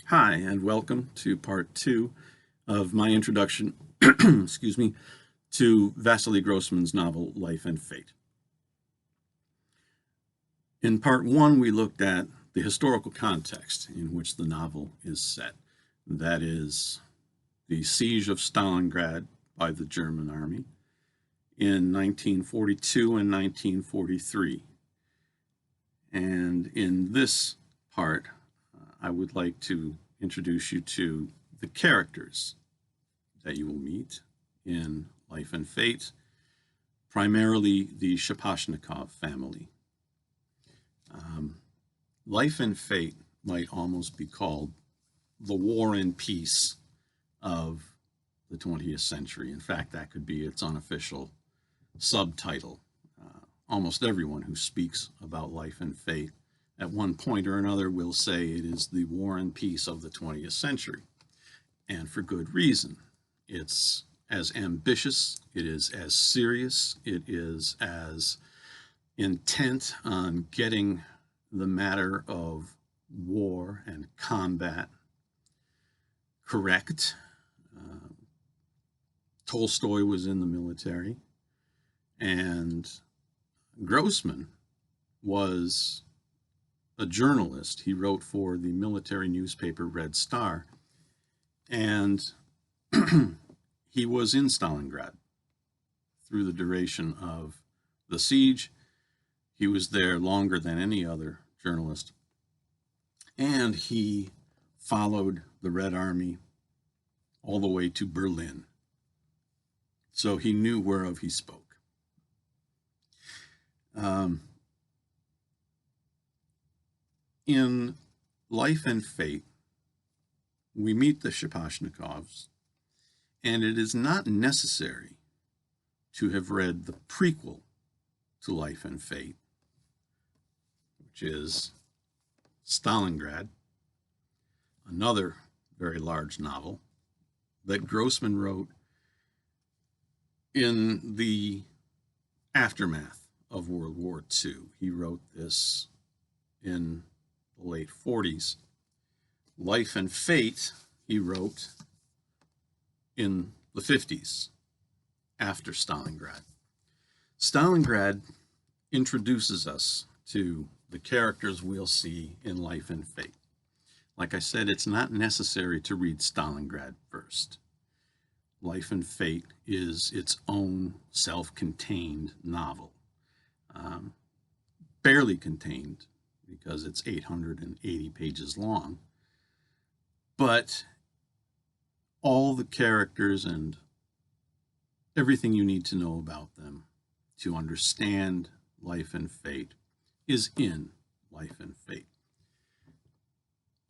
Hi, and welcome to part two of my introduction, excuse me, to Vasily Grossman's novel Life and Fate. In part one, we looked at the historical context in which the novel is set. That is, the siege of Stalingrad by the German army in 1942 and 1943. And in this part, I would like to introduce you to the characters that you will meet in Life and Fate, primarily the Shapashnikov family. Life and Fate might almost be called the War and Peace of the 20th century. In fact, that could be its unofficial subtitle. Almost everyone who speaks about Life and Fate at one point or another will say it is the War and Peace of the 20th century. And for good reason. It's as ambitious, it is as serious, it is as intent on getting the matter of war and combat correct. Tolstoy was in the military, and Grossman was a journalist. He wrote for the military newspaper Red Star, and he was in Stalingrad through the duration of the siege. He was there longer than any other journalist, and he followed the Red Army all the way to Berlin. So he knew whereof he spoke. In Life and Fate, we meet the Shapashnikovs, and it is not necessary to have read the prequel to Life and Fate, which is Stalingrad, another very large novel that Grossman wrote in the aftermath of World War II. He wrote this in the late 40s. Life and Fate, he wrote in the 50s, after Stalingrad. Stalingrad introduces us to the characters we'll see in Life and Fate. Like I said, it's not necessary to read Stalingrad first. Life and Fate is its own self-contained novel. Barely contained because it's 880 pages long. But all the characters and everything you need to know about them to understand Life and Fate is in Life and Fate.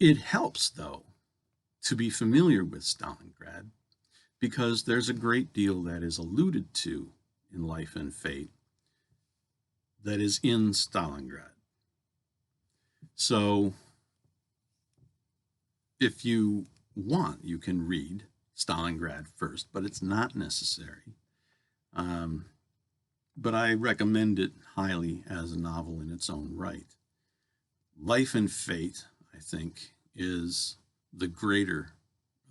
It helps, though, to be familiar with Stalingrad because there's a great deal that is alluded to in Life and Fate that is in Stalingrad. So if you want, you can read Stalingrad first, but it's not necessary. But I recommend it highly as a novel in its own right. Life and Fate, I think, is the greater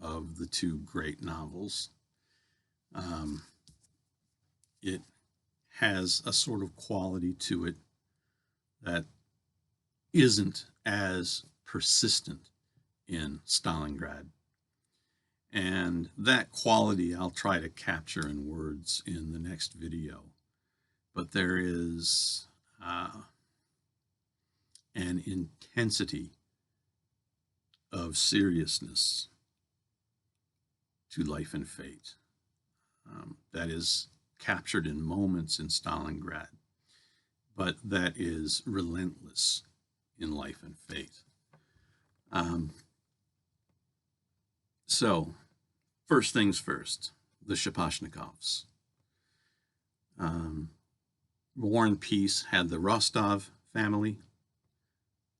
of the two great novels. It has a sort of quality to it that isn't as persistent in Stalingrad. And that quality I'll try to capture in words in the next video. But there is an intensity of seriousness to Life and Fate that is captured in moments in Stalingrad, but that is relentless in Life and Fate. So, first things first, the Shapashnikovs. War and Peace had the Rostov family.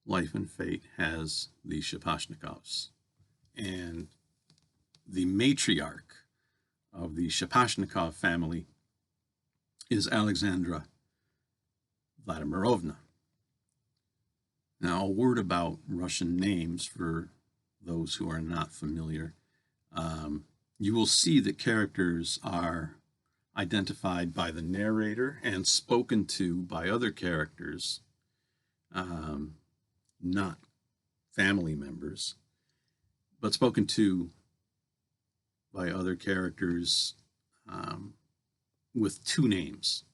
Life and Fate has the Shapashnikovs. And the matriarch of the Shapashnikov family is Alexandra Vladimirovna. Now, a word about Russian names for those who are not familiar. You will see that characters are identified by the narrator and spoken to by other characters, not family members, but spoken to by other characters with two names.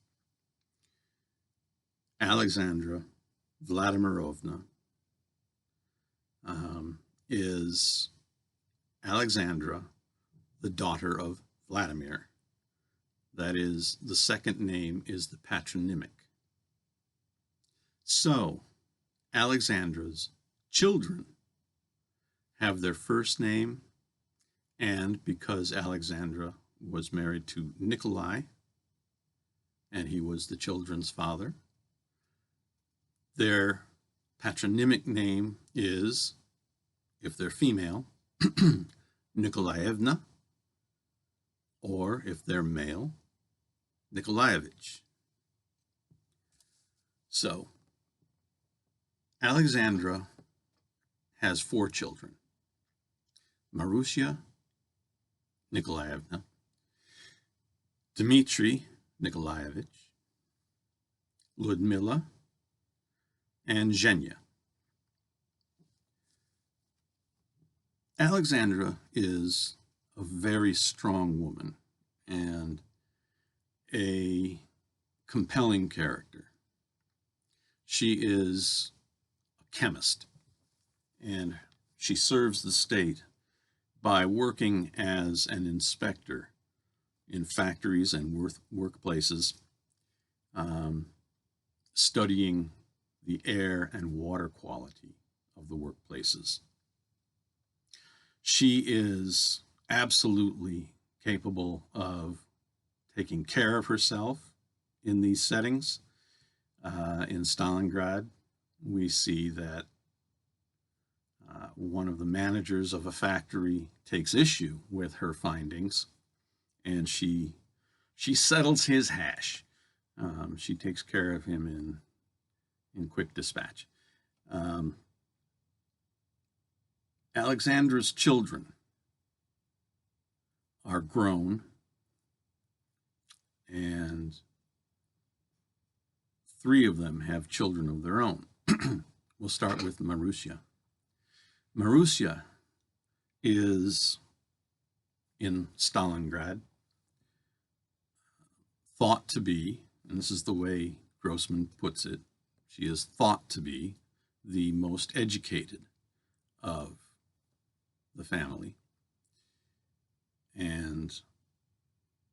Alexandra Vladimirovna is Alexandra, the daughter of Vladimir. That is, the second name is the patronymic. So, Alexandra's children have their first name, and because Alexandra was married to Nikolai, and he was the children's father, their patronymic name is, if they're female, Nikolaevna, or if they're male, Nikolaevich. So, Alexandra has 4 children: Marussia Nikolaevna, Dmitry Nikolaevich, Ludmila, and Zhenya. Alexandra is a very strong woman and a compelling character. She is a chemist, and she serves the state by working as an inspector in factories and workplaces, studying the air and water quality of the workplaces. She is absolutely capable of taking care of herself in these settings. In Stalingrad, we see that one of the managers of a factory takes issue with her findings, and she settles his hash. She takes care of him in quick dispatch. Alexandra's children are grown, and 3 of them have children of their own. We'll start with Marussia. Marussia is, in Stalingrad, thought to be, and this is the way Grossman puts it, she is thought to be the most educated of the family. And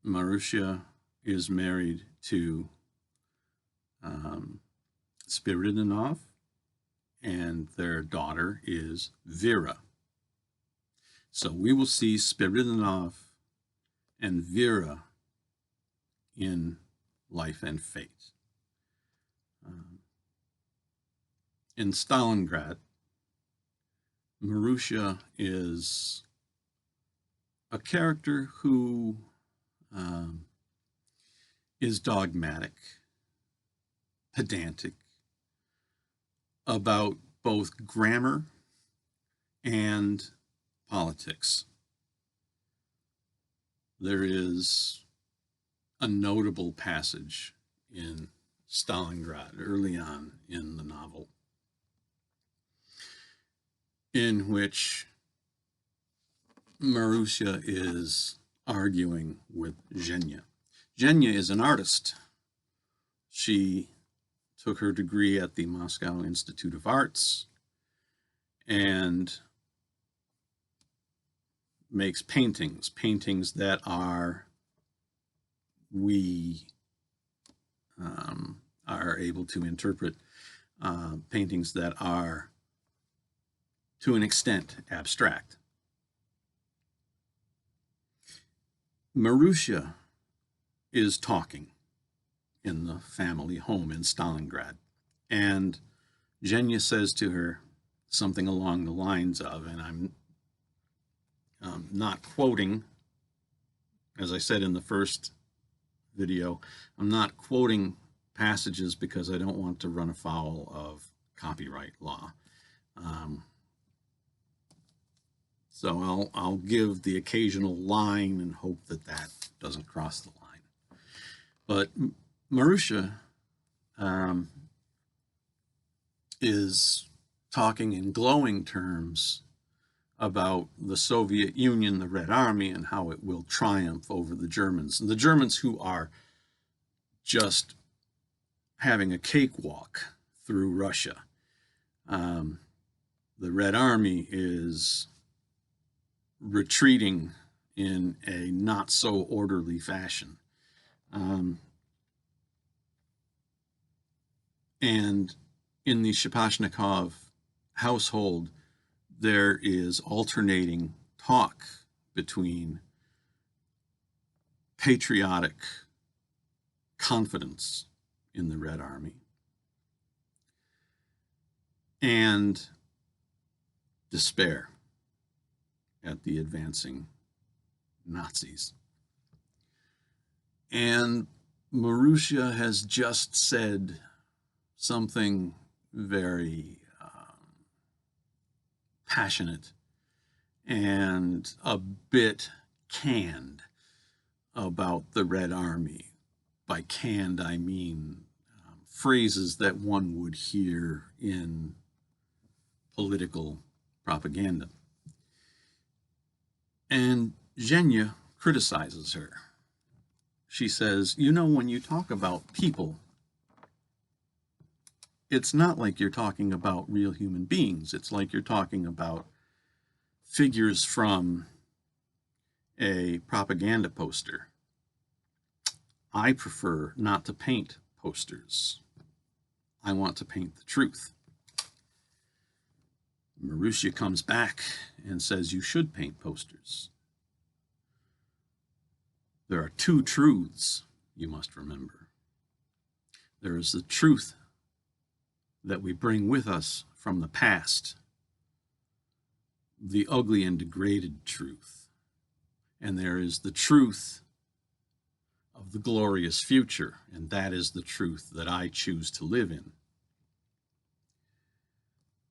Marussia is married to Spiridonov, and their daughter is Vera. So we will see Spiridonov and Vera in Life and Fate. In Stalingrad, Marussia is a character who is dogmatic, pedantic about both grammar and politics. There is a notable passage in Stalingrad early on in the novel in which Marussia is arguing with Zhenya. Zhenya is an artist. She took her degree at the Moscow Institute of Arts and makes paintings that we are able to interpret, paintings that are to an extent abstract. Marussia is talking in the family home in Stalingrad, and Zhenya says to her something along the lines of, and I'm not quoting, as I said in the first video, I'm not quoting passages because I don't want to run afoul of copyright law. So I'll give the occasional line and hope that that doesn't cross the line. But Marusha is talking in glowing terms about the Soviet Union, the Red Army, and how it will triumph over the Germans. And the Germans, who are just having a cakewalk through Russia. The Red Army is retreating in a not so orderly fashion. And in the Shapashnikov household, there is alternating talk between patriotic confidence in the Red Army and despair at the advancing Nazis. And Marusha has just said something very passionate and a bit canned about the Red Army. By canned, I mean phrases that one would hear in political propaganda. And Zhenya criticizes her. She says, you know, when you talk about people, it's not like you're talking about real human beings. It's like you're talking about figures from a propaganda poster. I prefer not to paint posters. I want to paint the truth. Marusha comes back and says you should paint posters. There are two truths you must remember. There is the truth that we bring with us from the past, the ugly and degraded truth. And there is the truth of the glorious future, and that is the truth that I choose to live in.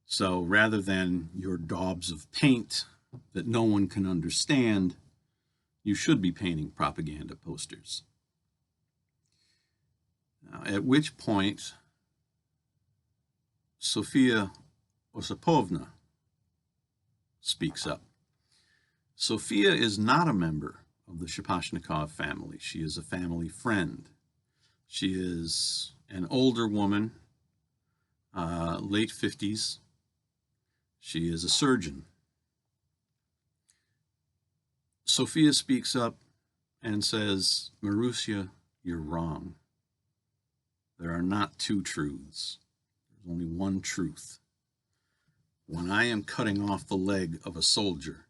So rather than your daubs of paint that no one can understand, you should be painting propaganda posters. Now, at which point, Sofia Osipovna speaks up. Sofia is not a member of the Shapashnikov family. She is a family friend. She is an older woman, late 50s. She is a surgeon. Sofia speaks up and says, Marusha, you're wrong. There are not two truths. There's only one truth. When I am cutting off the leg of a soldier,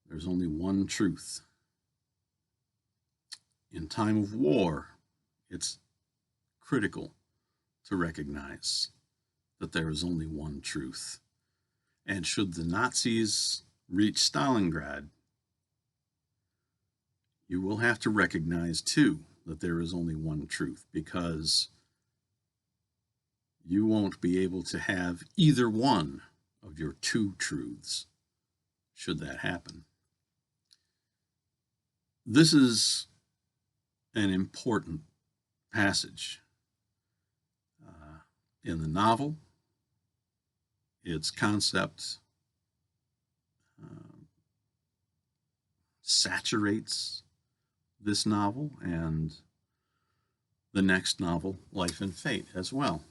there's only one truth. In time of war, it's critical to recognize that there is only one truth. And should the Nazis reach Stalingrad, you will have to recognize, too, that there is only one truth, because you won't be able to have either one of your two truths, should that happen. This is an important passage in the novel. Its concept saturates this novel and the next novel, Life and Fate, as well.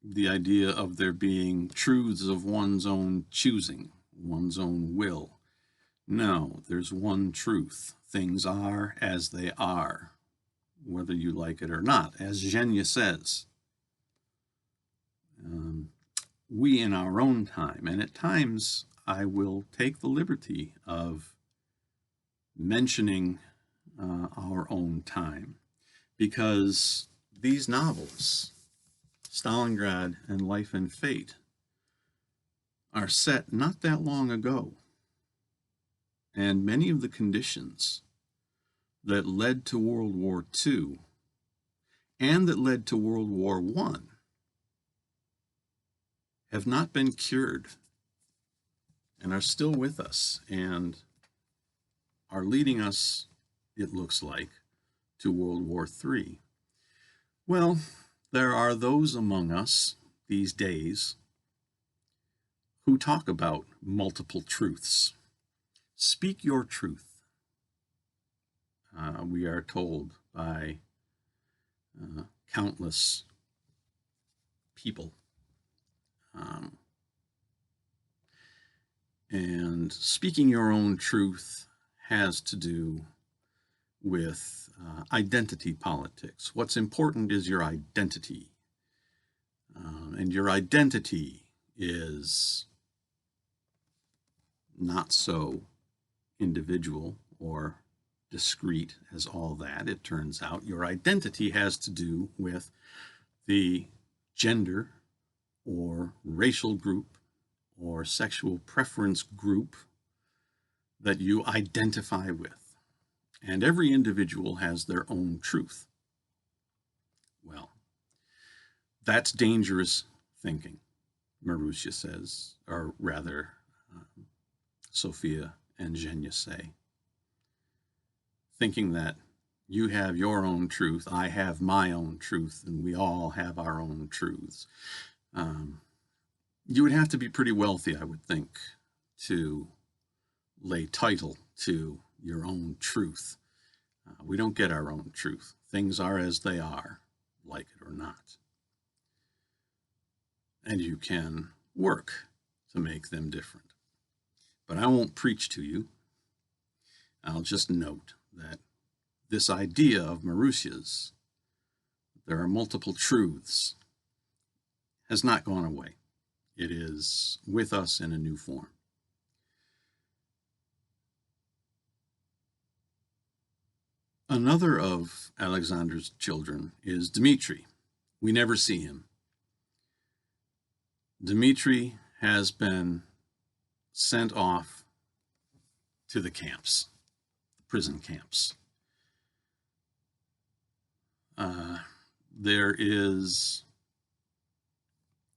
The idea of there being truths of one's own choosing, one's own will. No, there's one truth. Things are as they are, whether you like it or not. As Zhenya says, we in our own time, and at times I will take the liberty of mentioning our own time, because these novels, Stalingrad and Life and Fate, are set not that long ago. And many of the conditions that led to World War II and that led to World War I have not been cured and are still with us and are leading us, it looks like, to World War III. Well, there are those among us these days who talk about multiple truths. Speak your truth, we are told by countless people. And speaking your own truth has to do with identity politics. What's important is your identity. And your identity is not so individual or discrete as all that, it turns out. Your identity has to do with the gender or racial group or sexual preference group that you identify with. And every individual has their own truth. Well, that's dangerous thinking, Marussia says, or rather, Sophia and Zhenya say. Thinking that you have your own truth, I have my own truth, and we all have our own truths. You would have to be pretty wealthy, I would think, to lay title to your own truth. We don't get our own truth. Things are as they are, like it or not. And you can work to make them different. But I won't preach to you. I'll just note that this idea of Marussia's, there are multiple truths, has not gone away. It is with us in a new form. Another of Alexander's children is Dmitri. We never see him. Dmitri has been sent off to the camps, the prison camps. There is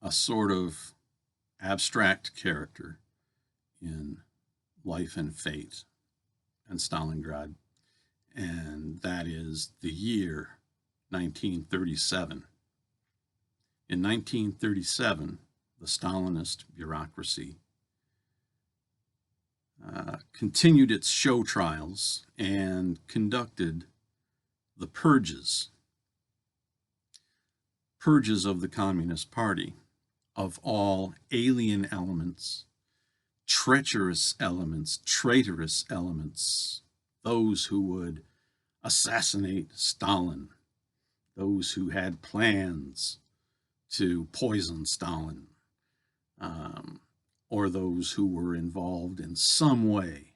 a sort of abstract character in Life and Fate and Stalingrad, and that is the year 1937. In 1937, the Stalinist bureaucracy continued its show trials and conducted the purges of the Communist Party, of all alien elements, treacherous elements, traitorous elements, those who would assassinate Stalin, those who had plans to poison Stalin, or those who were involved in some way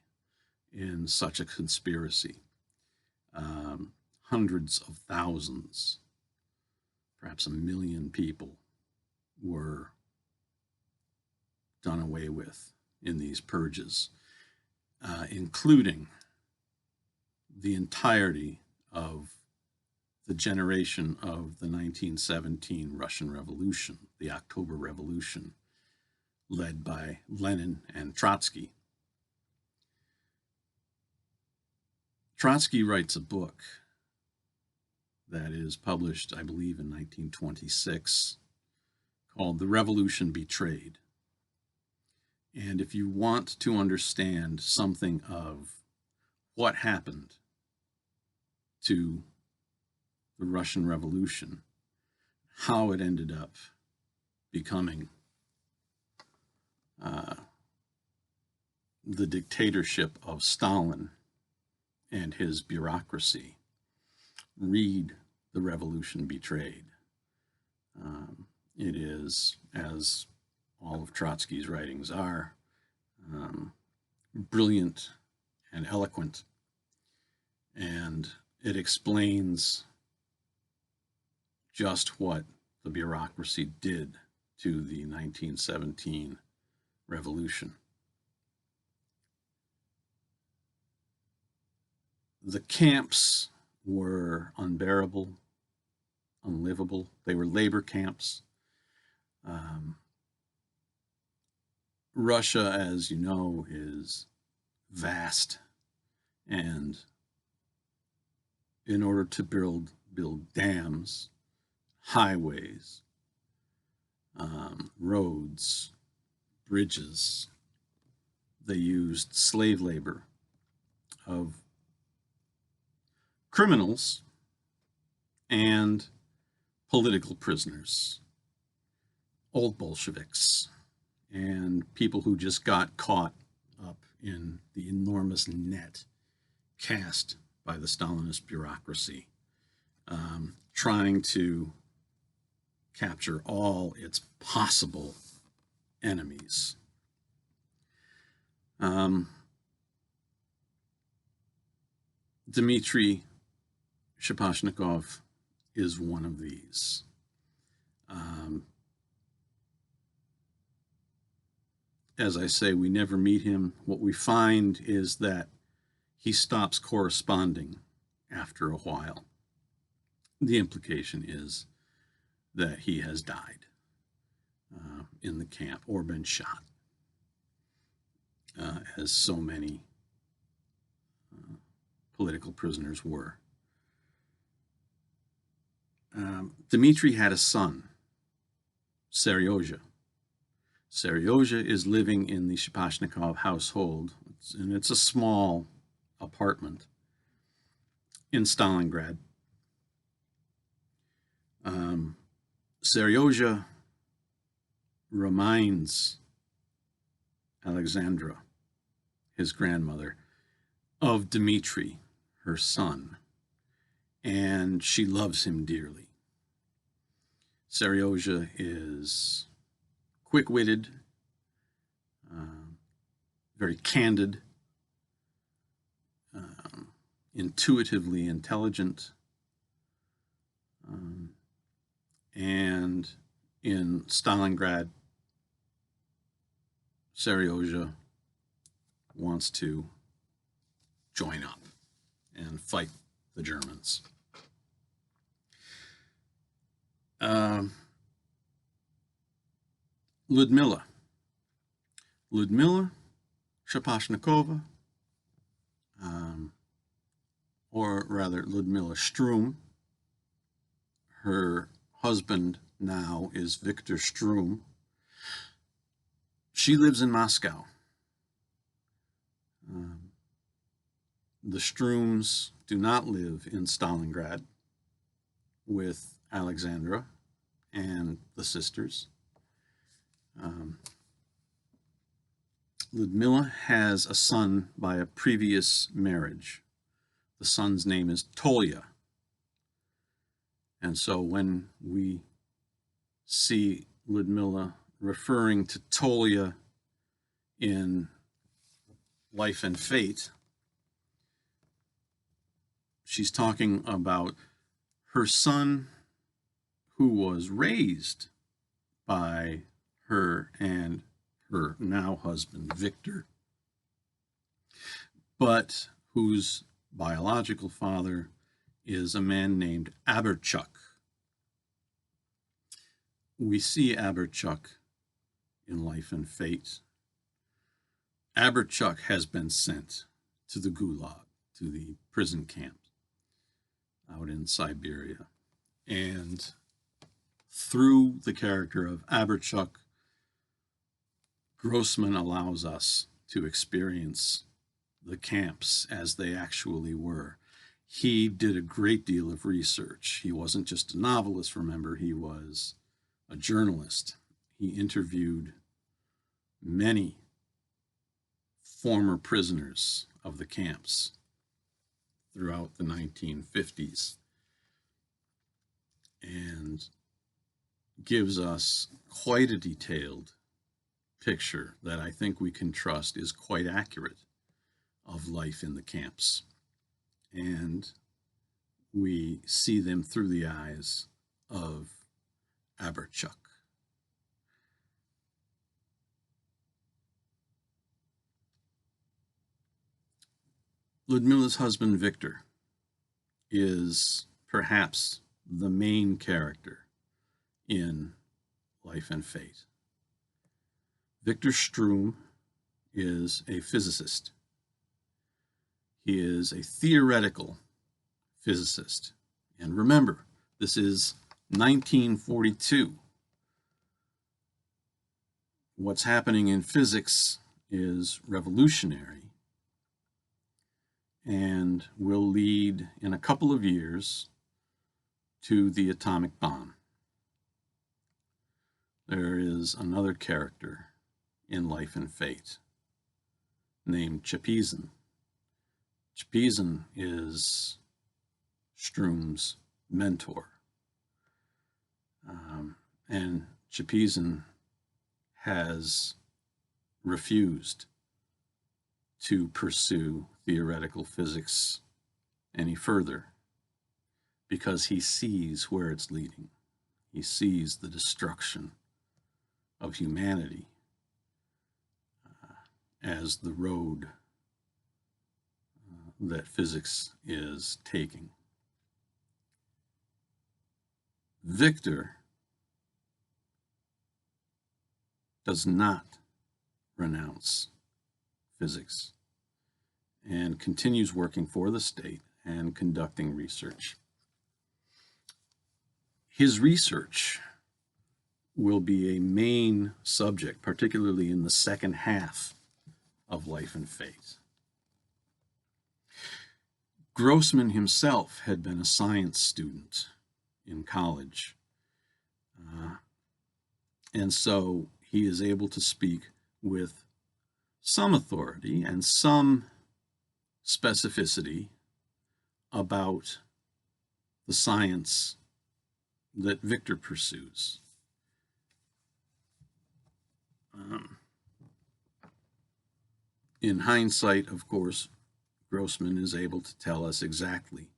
in such a conspiracy. Hundreds of thousands, perhaps 1 million people were done away with in these purges, including the entirety of the generation of the 1917 Russian Revolution, the October Revolution, led by Lenin and Trotsky. Trotsky writes a book that is published, I believe, in 1926, called The Revolution Betrayed. And if you want to understand something of what happened to the Russian Revolution, how it ended up becoming the dictatorship of Stalin and his bureaucracy, read The Revolution Betrayed. It is, as all of Trotsky's writings are, brilliant and eloquent, and it explains just what the bureaucracy did to the 1917 revolution. The camps were unbearable, unlivable. They were labor camps. Russia, as you know, is vast, and in order to build dams, highways, roads, bridges, they used slave labor of criminals and political prisoners, old Bolsheviks, and people who just got caught up in the enormous net cast by the Stalinist bureaucracy, trying to capture all its possible enemies. Dmitry Shaposhnikov is one of these. As I say, we never meet him. What we find is that he stops corresponding after a while. The implication is that he has died in the camp or been shot, as so many political prisoners were. Dmitry had a son, Seryozha. Seryozha is living in the Shaposhnikov household, and it's a small apartment in Stalingrad. Seryozha reminds Alexandra, his grandmother, of Dmitry, her son, and she loves him dearly. Seryozha is quick-witted, very candid, intuitively intelligent, and in Stalingrad, Seryozha wants to join up and fight the Germans. Ludmila Shaposhnikova, or rather Ludmila Strum. Her husband now is Victor Strum. She lives in Moscow. The Strums do not live in Stalingrad with Alexandra and the sisters. Ludmila has a son by a previous marriage. The son's name is Tolya. And so when we see Ludmila referring to Tolya in Life and Fate, she's talking about her son who was raised by her and her now husband, Victor, but whose biological father is a man named Aberchuk. We see Aberchuk in Life and Fate. Aberchuk has been sent to the Gulag, to the prison camp out in Siberia. And through the character of Aberchuk, Grossman allows us to experience the camps as they actually were. He did a great deal of research. He wasn't just a novelist, remember, he was a journalist. He interviewed many former prisoners of the camps throughout the 1950s and gives us quite a detailed picture that I think we can trust is quite accurate of life in the camps. And we see them through the eyes of Aberchuk. Ludmila's husband, Victor, is perhaps the main character in Life and Fate. Victor Stroum is a physicist. He is a theoretical physicist. And remember, this is 1942. What's happening in physics is revolutionary and will lead in a couple of years to the atomic bomb. There is another character in Life and Fate named Chapizin. Chapizin is Stroum's mentor. And Chapizin has refused to pursue theoretical physics any further because he sees where it's leading. He sees the destruction of humanity as the road that physics is taking. Victor does not renounce physics and continues working for the state and conducting research. His research will be a main subject, particularly in the second half of Life and Fate. Grossman himself had been a science student in college, and so he is able to speak with some authority and some specificity about the science that Victor pursues. In hindsight, of course, Grossman is able to tell us exactly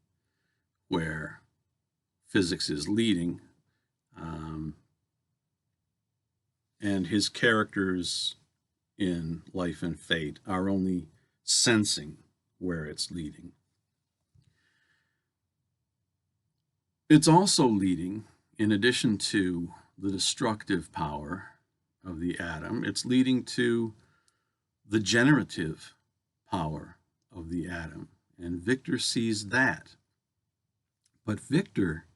where physics is leading, and his characters in Life and Fate are only sensing where it's leading. It's also leading, in addition to the destructive power of the atom, it's leading to the generative power of the atom, and Victor sees that. But Victor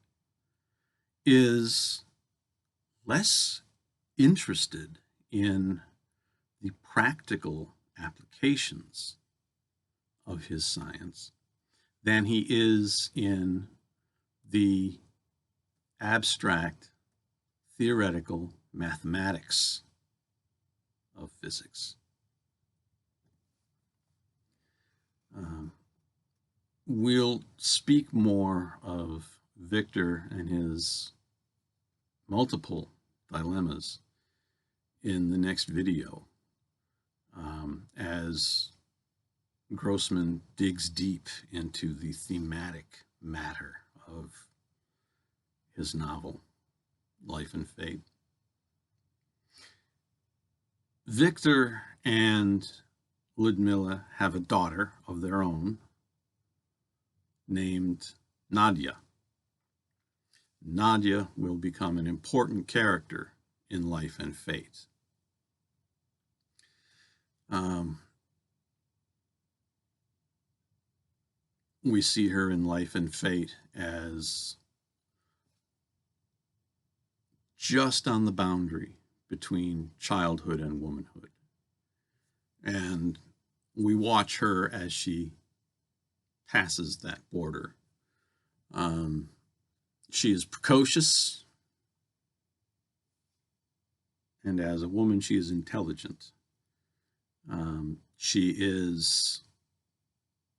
is less interested in the practical applications of his science than he is in the abstract, theoretical mathematics of physics. We'll speak more of Victor and his multiple dilemmas in the next video as Grossman digs deep into the thematic matter of his novel, Life and Fate. Victor and Ludmilla have a daughter of their own named Nadia. Nadia will become an important character in Life and Fate. We see her in Life and Fate as just on the boundary between childhood and womanhood. And we watch her as she passes that border. She is precocious, and as a woman, she is intelligent. She is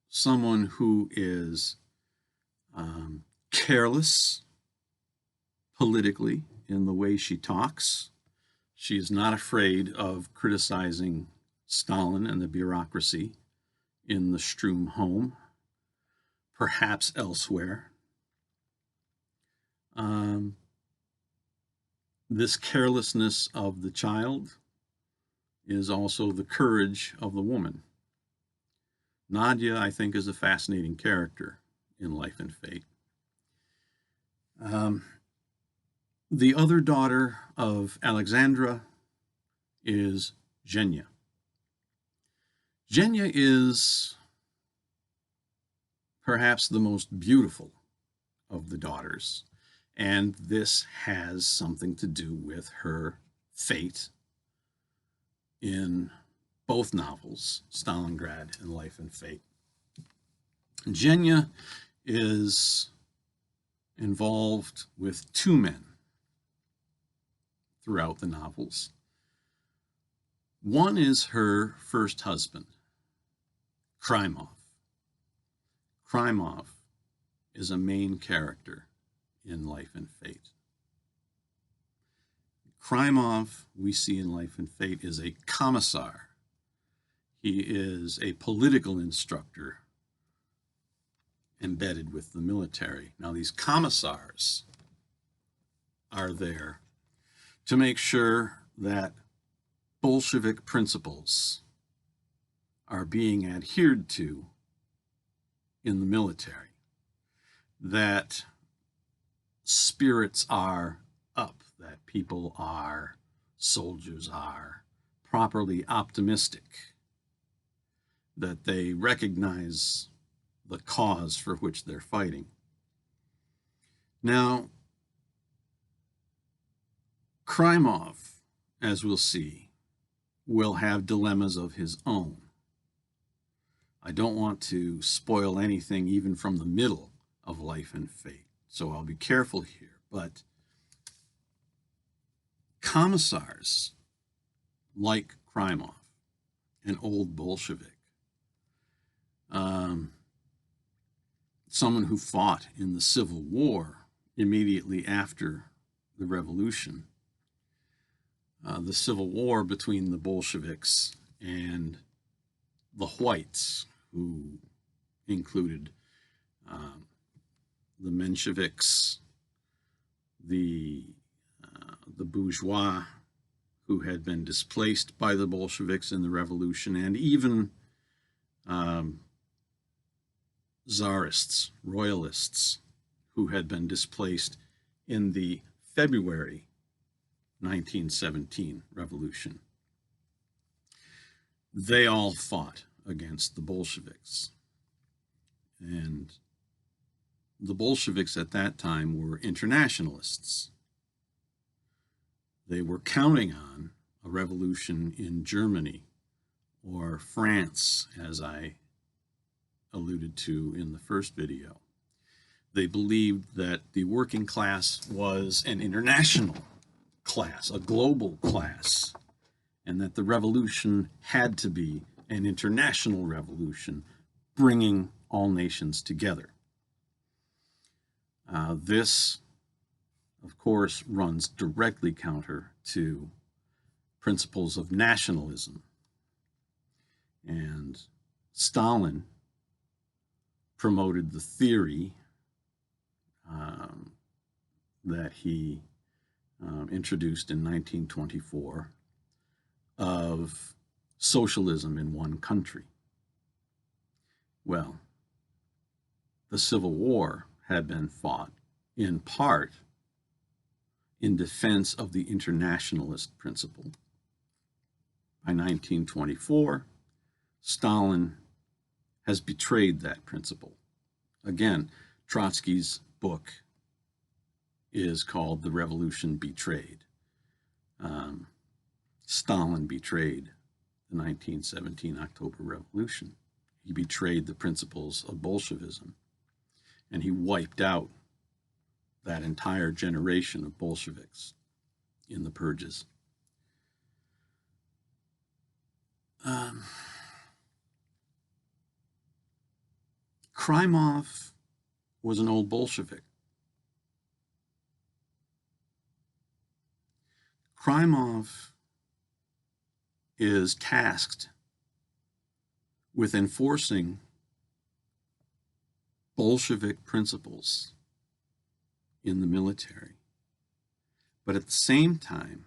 someone who is careless politically in the way she talks. She is not afraid of criticizing Stalin and the bureaucracy in the Stroum home, perhaps elsewhere. This carelessness of the child is also the courage of the woman. Nadia, I think, is a fascinating character in Life and Fate. The other daughter of Alexandra is Zhenya. Zhenya is perhaps the most beautiful of the daughters, and this has something to do with her fate in both novels, Stalingrad and Life and Fate. Zhenya is involved with two men throughout the novels. One is her first husband, Krymov. Krymov is a main character in Life and Fate. Krymov, we see in Life and Fate, is a commissar. He is a political instructor embedded with the military. Now, these commissars are there to make sure that Bolshevik principles are being adhered to in the military, that spirits are up, that people are, soldiers are properly optimistic, that they recognize the cause for which they're fighting. Now, Krymov, as we'll see, will have dilemmas of his own. I don't want to spoil anything even from the middle of Life and Fate, so I'll be careful here. But commissars like Krymov, an old Bolshevik, someone who fought in the Civil War immediately after the revolution, the Civil War between the Bolsheviks and the whites, who included the Mensheviks, the bourgeois who had been displaced by the Bolsheviks in the revolution, and even czarists, royalists, who had been displaced in the February 1917 revolution. They all fought against the Bolsheviks. And the Bolsheviks at that time were internationalists. They were counting on a revolution in Germany or France, as I alluded to in the first video. They believed that the working class was an international class, a global class, and that the revolution had to be an international revolution, bringing all nations together. This, of course, runs directly counter to principles of nationalism. And Stalin promoted the theory that he introduced in 1924 of socialism in one country. Well, the Civil War had been fought in part in defense of the internationalist principle. By 1924, Stalin has betrayed that principle. Again, Trotsky's book is called The Revolution Betrayed. Stalin betrayed the 1917 October Revolution. He betrayed the principles of Bolshevism, and he wiped out that entire generation of Bolsheviks in the purges. Krymov was an old Bolshevik. Krymov is tasked with enforcing Bolshevik principles in the military. But at the same time,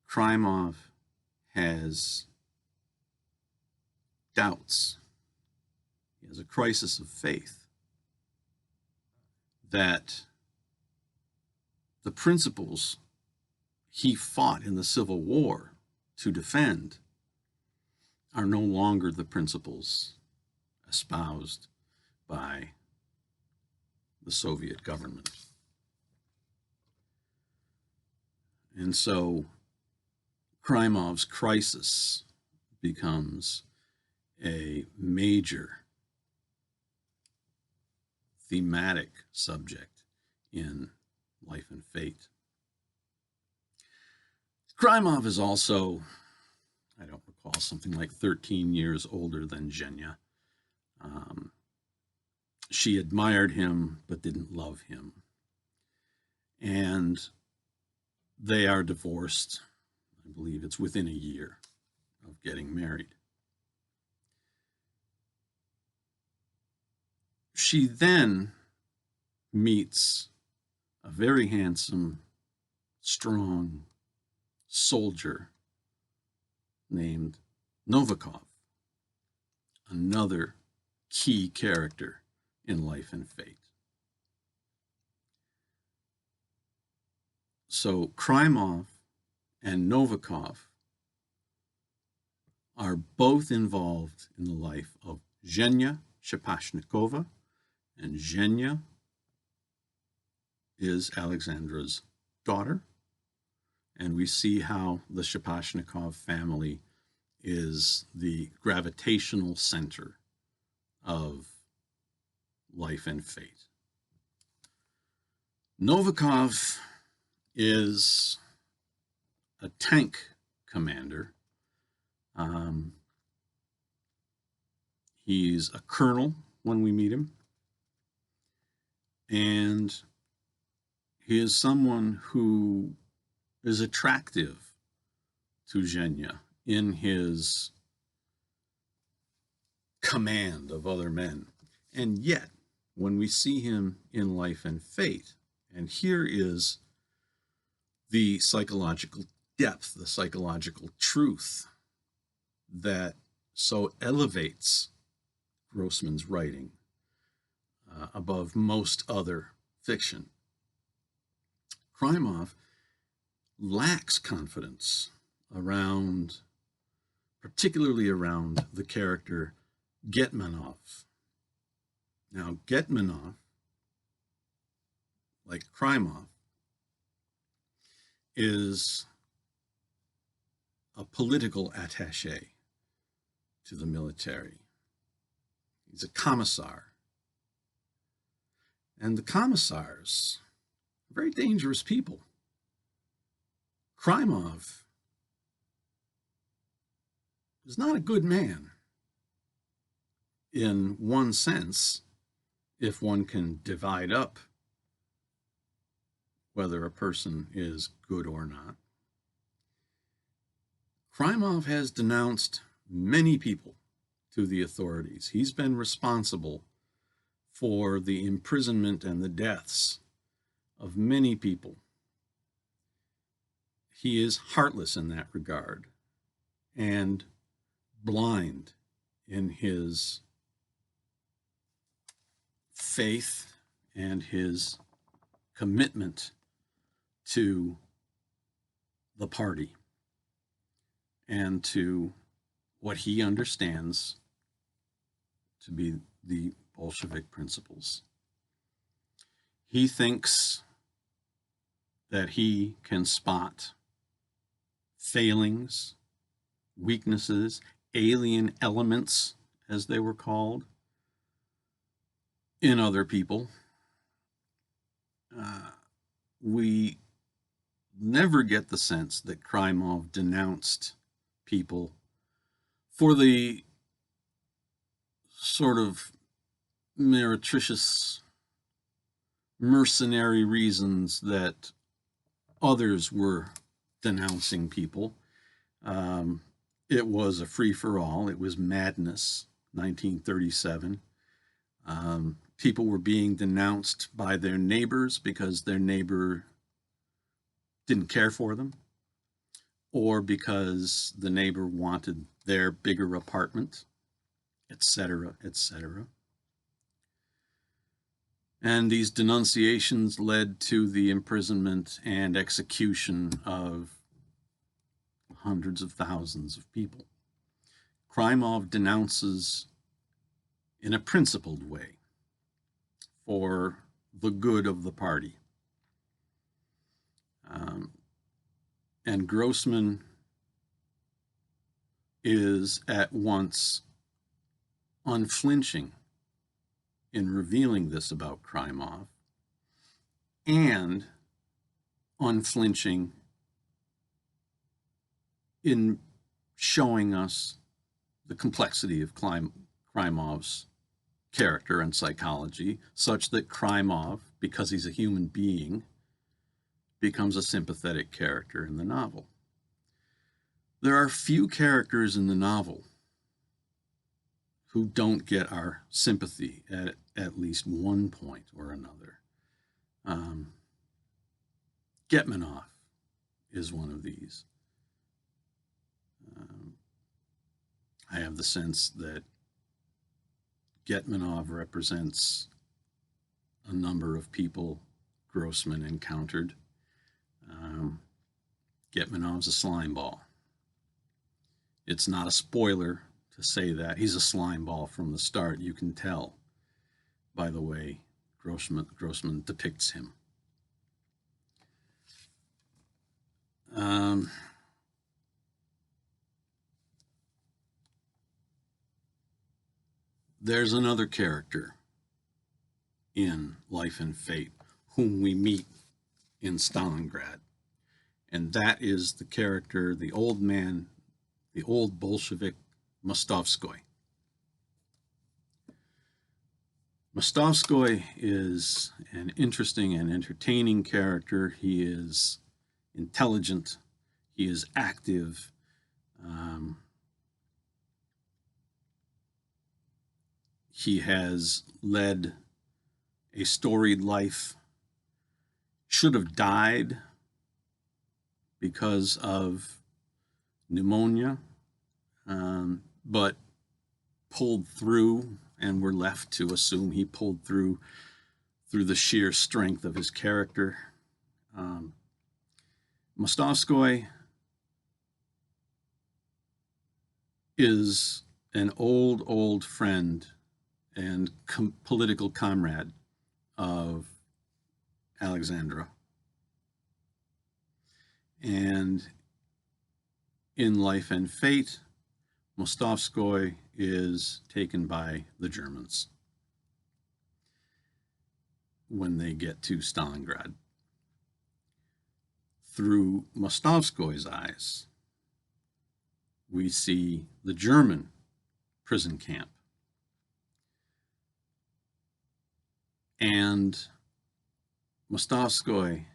Krymov has doubts. He has a crisis of faith that the principles he fought in the Civil War to defend are no longer the principles espoused by the Soviet government. And so Krymov's crisis becomes a major thematic subject in Life and Fate. Krymov is also, I don't recall, something like 13 years older than Zhenya. She admired him but didn't love him. And they are divorced. I believe it's within a year of getting married. She then meets a very handsome, strong soldier named Novikov, another key character in Life and Fate. So Krymov and Novikov are both involved in the life of Zhenya Shapashnikova, and Zhenya is Alexandra's daughter. And we see how the Shapashnikov family is the gravitational center of Life and Fate. Novikov is a tank commander. He's a colonel when we meet him. And he is someone who is attractive to Zhenya in his command of other men. And yet, when we see him in Life and Fate, and here is the psychological depth, the psychological truth that so elevates Grossman's writing above most other fiction. Krymov lacks confidence particularly around the character Getmanov. Now, Getmanov, like Krymov, is a political attaché to the military. He's a commissar. And the commissars are very dangerous people. Krymov is not a good man in one sense, if one can divide up whether a person is good or not. Krymov has denounced many people to the authorities. He's been responsible for the imprisonment and the deaths of many people. He is heartless in that regard and blind in his faith and his commitment to the party and to what he understands to be the Bolshevik principles. He thinks that he can spot failings, weaknesses, alien elements, as they were called, in other people. We never get the sense that Krymov denounced people for the sort of meretricious, mercenary reasons that others were denouncing people. It was a free-for-all. It was madness, 1937. People were being denounced by their neighbors because their neighbor didn't care for them, or because the neighbor wanted their bigger apartment, etc., etc. And these denunciations led to the imprisonment and execution of hundreds of thousands of people. Krymov denounces in a principled way for the good of the party. And Grossman is at once unflinching in revealing this about Krymov and unflinching in showing us the complexity of Krymov's character and psychology, such that Krymov, because he's a human being, becomes a sympathetic character in the novel. There are few characters in the novel who don't get our sympathy at least one point or another. Getmanov is one of these. I have the sense that Getmanov represents a number of people Grossman encountered. Getmanov's a slime ball. It's not a spoiler to say that. He's a slime ball from the start. You can tell by the way Grossman depicts him. There's another character in Life and Fate whom we meet in Stalingrad, and that is the character, the old man, the old Bolshevik Mostovskoy. Mostovskoy is an interesting and entertaining character. He is intelligent. He is active. He has led a storied life, should have died because of pneumonia, but pulled through, and we're left to assume he pulled through the sheer strength of his character. Mostovskoy is an old friend and political comrade of Alexandra. And in Life and Fate, Mostovskoy is taken by the Germans when they get to Stalingrad. Through Mostovskoy's eyes, we see the German prison camp. And Mostovskoy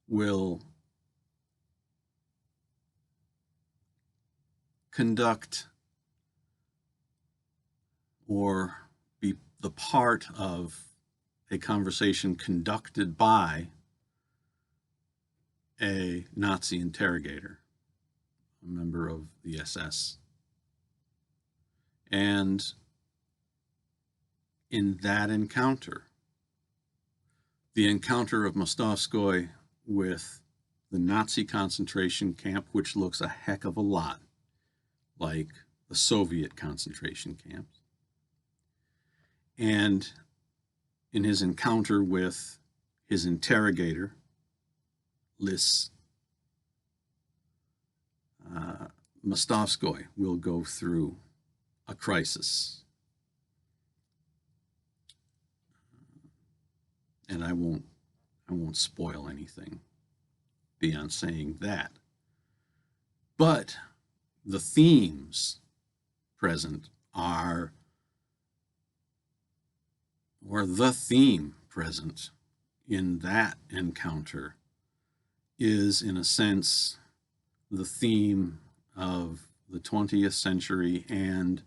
will conduct or be the part of a conversation conducted by a Nazi interrogator, a member of the SS. And in that encounter, the encounter of Mostovskoy with the Nazi concentration camp, which looks a heck of a lot like the Soviet concentration camps, and in his encounter with his interrogator, Lys, Mostovskoy will go through a crisis. And I won't spoil anything beyond saying that. But the themes present are, or the theme present in that encounter is, in a sense, the theme of the 20th century and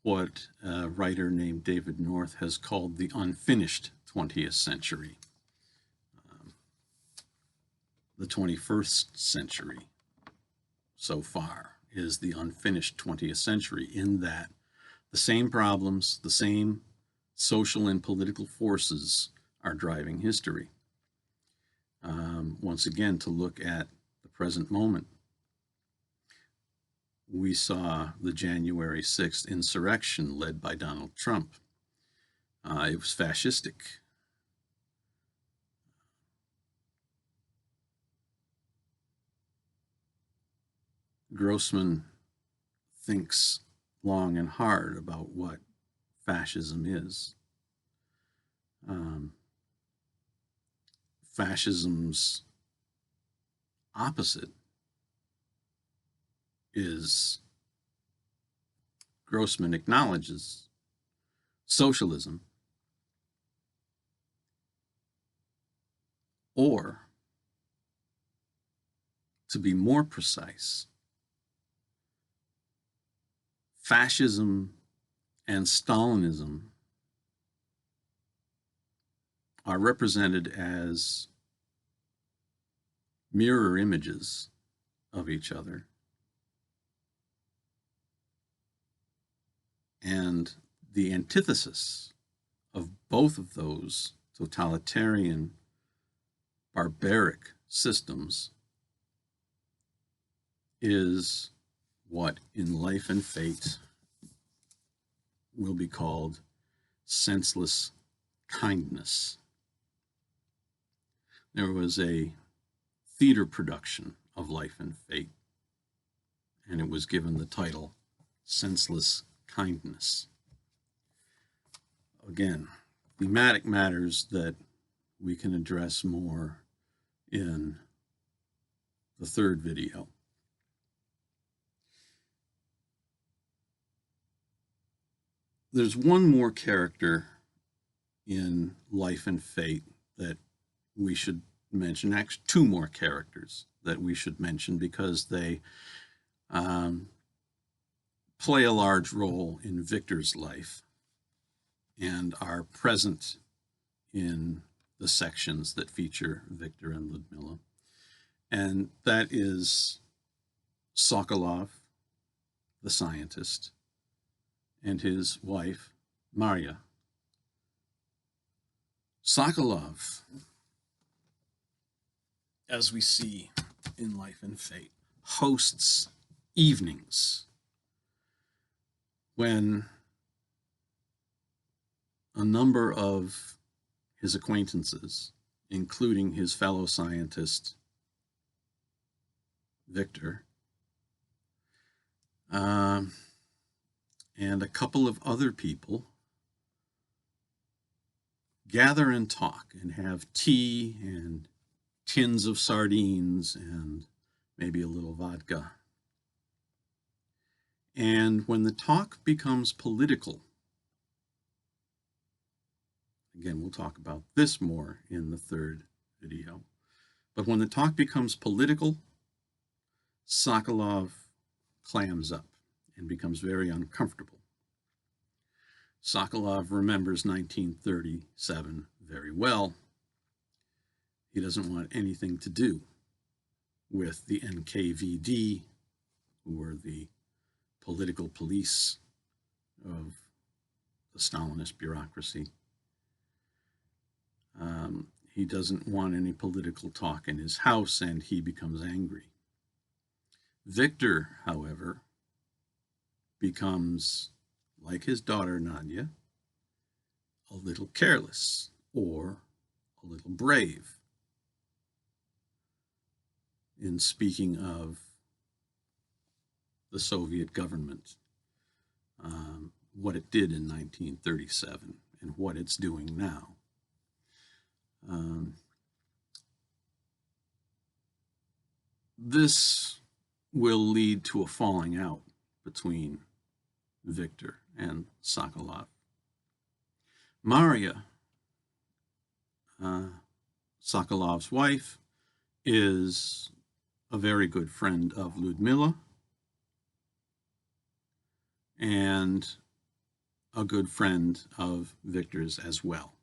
what a writer named David North has called the unfinished 20th century. The 21st century so far is the unfinished 20th century, in that the same problems, the same social and political forces are driving history. Once again, to look at the present moment, we saw the January 6th insurrection led by Donald Trump. It was fascistic. Grossman thinks long and hard about what fascism is. Fascism's opposite is, Grossman acknowledges, socialism, or, to be more precise, fascism and Stalinism are represented as mirror images of each other. And the antithesis of both of those totalitarian, barbaric systems is what in Life and Fate will be called senseless kindness. There was a theater production of Life and Fate, and it was given the title Senseless Kindness. Again, thematic matters that we can address more in the third video. There's one more character in Life and Fate that we should mention. Actually, two more characters that we should mention because they play a large role in Victor's life and are present in the sections that feature Victor and Ludmilla. And that is Sokolov, the scientist, and his wife, Marya. Sokolov, as we see in Life and Fate, hosts evenings when a number of his acquaintances, including his fellow scientist, Victor, and a couple of other people, gather and talk and have tea and tins of sardines and maybe a little vodka. And when the talk becomes political, again, we'll talk about this more in the third video, but when the talk becomes political, Sokolov clams up and becomes very uncomfortable. Sokolov remembers 1937 very well. He doesn't want anything to do with the NKVD, who were the political police of the Stalinist bureaucracy. He doesn't want any political talk in his house, and he becomes angry. Victor, however, becomes, like his daughter Nadia, a little careless or a little brave in speaking of the Soviet government, what it did in 1937 and what it's doing now. This will lead to a falling out between Victor and Sokolov. Marya, Sokolov's wife, is a very good friend of Ludmilla and a good friend of Victor's as well.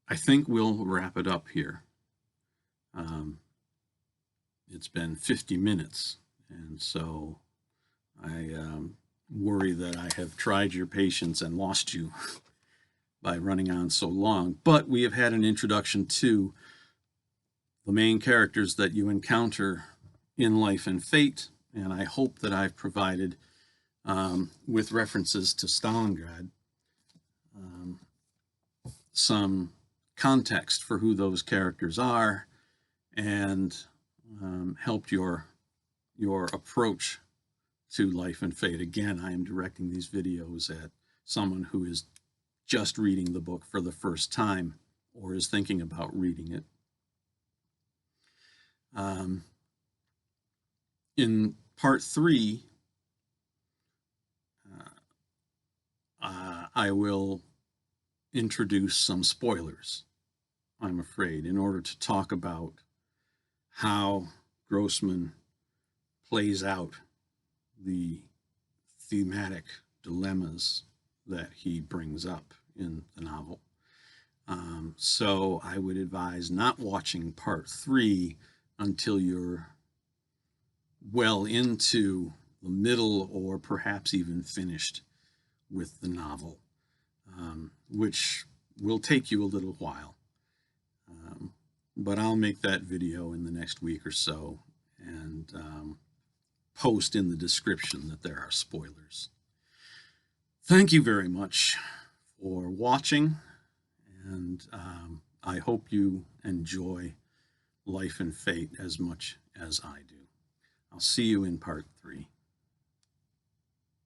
I think we'll wrap it up here. It's been 50 minutes, and so I worry that I have tried your patience and lost you by running on so long. But we have had an introduction to the main characters that you encounter in Life and Fate, and I hope that I've provided, with references to Stalingrad, some context for who those characters are, and helped your approach to Life and Fate. Again, I am directing these videos at someone who is just reading the book for the first time or is thinking about reading it. In part 3, I will introduce some spoilers, I'm afraid, in order to talk about how Grossman plays out the thematic dilemmas that he brings up in the novel. So I would advise not watching part 3 until you're well into the middle or perhaps even finished with the novel, which will take you a little while. But I'll make that video in the next week or so and post in the description that there are spoilers. Thank you very much for watching, and I hope you enjoy Life and Fate as much as I do. I'll see you in part 3.